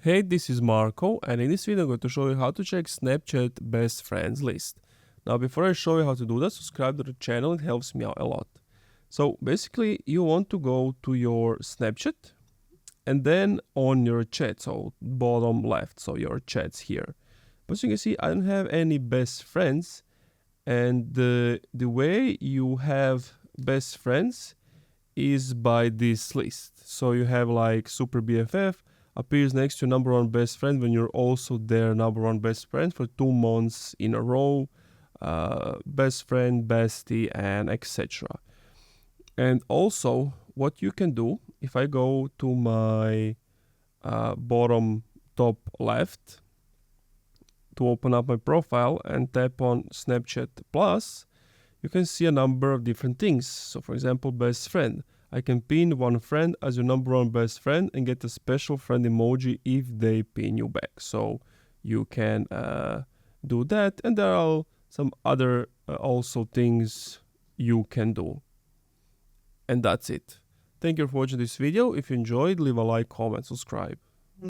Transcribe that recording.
Hey, this is Marco, and in this video I'm going to show you how to check Snapchat best friends list. Now before I show you how to do that, subscribe to the channel, it helps me out a lot. So basically you want to go to your Snapchat and then on your chat, so bottom left, so your chats here. But as you can see, I don't have any best friends, and the way you have best friends is by this list. So you have like Super BFF appears next to number one best friend when you're also their number one best friend for 2 months in a row, best friend, bestie, and etc. And also what you can do, if I go to my bottom top left to open up my profile and tap on Snapchat Plus, you can see a number of different things. So for example, best friend. I can pin one friend as your number one best friend and get a special friend emoji if they pin you back. So you can do that, and there are some other also things you can do. And that's it. Thank you for watching this video. If you enjoyed, leave a like, comment, subscribe.